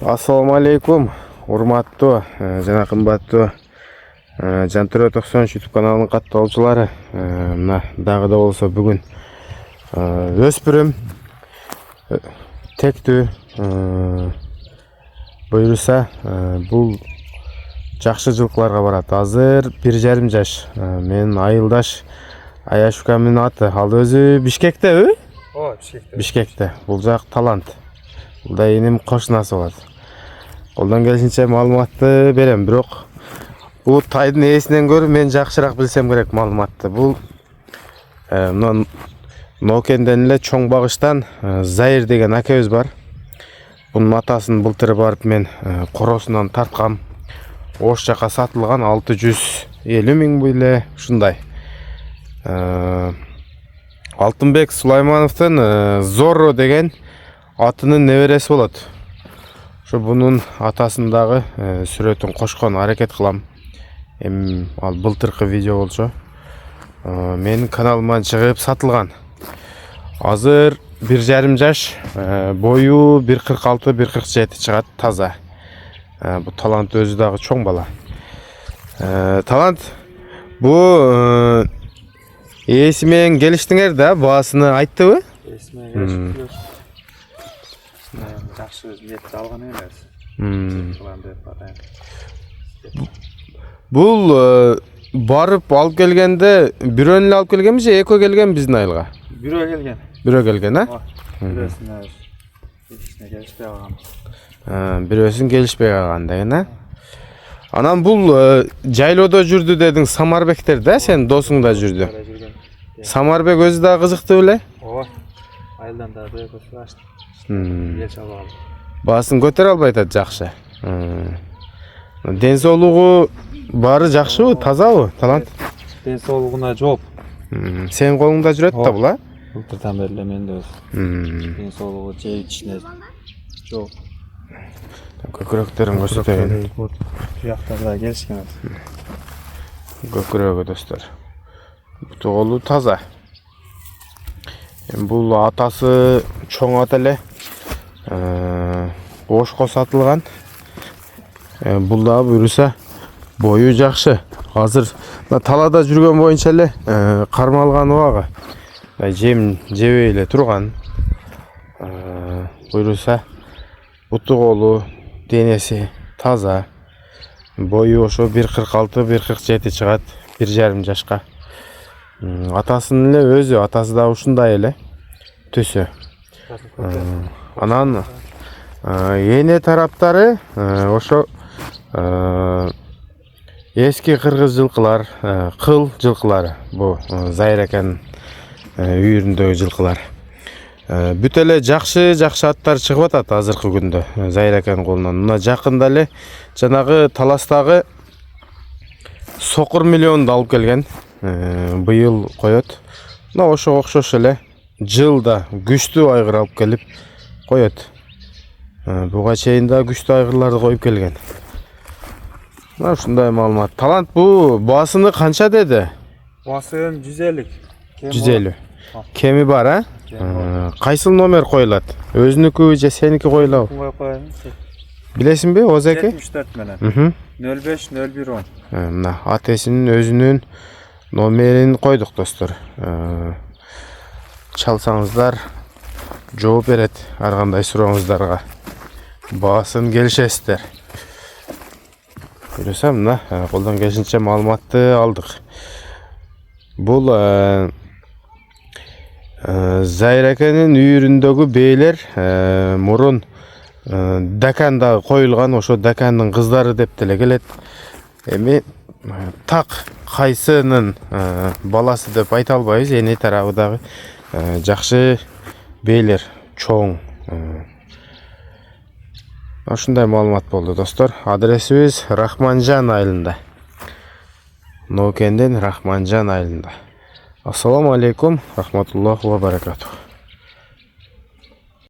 Ассаламу алейкум, урматтуу жана кымбаттуу Жантүрө 93 YouTube каналынын катталуучулары. Мына дагы да болсо бүгүн өспүрүм тектүү буюрса бул жакшы жылкыларга барат. Азыр 1,5 жаш. Мен айылдаш Аяшукамдын аты. Ал өзү Бишкектеби? Ооба, Бишкекте. Бул жак Талант. Бул да энем кошунасы болот. Колдон келишинче маалыматты берем, бирок бул тайдын ээсинен көрү мен жакшыраак билсем керек маалыматты. Бул мына Ноокенден эле чоң багыштан Заир деген акебиз бар. Бунун атасын былтыр барып мен коросунан тарткам. Ош жака сатылган 650 миң беле ушундай. Алтынбек Сулаймановдун Зорро деген атынын небереси болот. Ошо бунун атасындагы сүрөтүн кошкон аракет кылам. Эми ал былтыркы видео болчу. Менин каналыма чыгып сатылган. Азыр 1,5 жаш, бою 1,46-1,47 чыгат, таза. Бу Талант өзү дагы чоң бала. Талант, бу ээси менен келиштиңер да, баасыны айттыбы? Ээси менен келиштик. Жакшы ниетти алган эмес. Бул барып алып келгенде бирөөнү эле алып келгенби же экөө келген биздин айылга? Бирөө келген. Бирөө келген, а? Бирөөсүнө келишпей калган. Бирөөсүн келишпей калган деген, а? Анан бул жайлоодо жүрдү дедиң, Самарбектер да, сен досуң да жүрдү. Самарбек өзү да кызыктуу беле? Ооба. Айылдан да бирөөсү ачты. Ел чабаган. Баасын көтөрө албай атат, жакшы. Ден соолугу баары жакшыбы, тазабы, Талант? Ден соолугуна жооп. Сенин колуңда жүрөт да бул, а? Былтырдан бери эле менде өз. Ден соолугу жеп ичине жооп. Көкүрөктөрүн көрсөтөйүн. Жактар да келишкен. Көкүрөгү достор. Буту колу таза. Бул атасы чоң ат эле. Ошко сатылган. Бул да буюрса бою жакшы. Азыр талада жүргөн боюнча эле кармалган убагы. Жем жебей эле турган. Буюрса буту колу, денеси таза. Бою ошо 1,46-1,47 чыгат, 1,5 жашка. Атасынын эле өзү, атасы да ушундай эле түсү. Анан эне тараптары ошо эски кыргыз жылкылар, кыл жылкылары. Бу Заир экенин үйүрүндөгү жылкылар. Бүт эле жакшы аттар чыгып атат азыркы күндө Заир экенин колунан. Мына жакында эле жанагы таластагы Сокур миллионду алып келген. Быйыл коет. Мына ошого окшош эле жылда күчтүү айгыр алып келип коет. Буга чейин да күчтүү айгырларды коюп келген. Мына ушундай маалымат. Талант, бу баасыны канча деди? Баасын 150. 150. Кеми бар, а? Кайсыл номер коюлат? Өзүнүкүбү же сеники коюлабы? Коюп коеюн. Билесиңби, Озеки? 74 менен. 05-01-10. Мына атесинин өзүнүн номерин койдук достор. Чалсаңыздар жооп берет ар кандай сурооңуздарга. Баасын келишесиздер. Көрөсөм, мына колдон келишинче маалыматты алдык. Бул Заир экенин үйүрүндөгү бейлер мурун Даканда коюлган, ошо Дакандын кыздары деп деле келет. Эми так кайсынын баласы деп айта албайбыз, эне тарабы дагы жакшы бейлер, чоң. Ушундай маалымат болду достор. Адресибиз Рахманжан айылында. Ноокенден Рахманжан айылында. Ассаламу алейкум, рахматуллахи ва баракатух.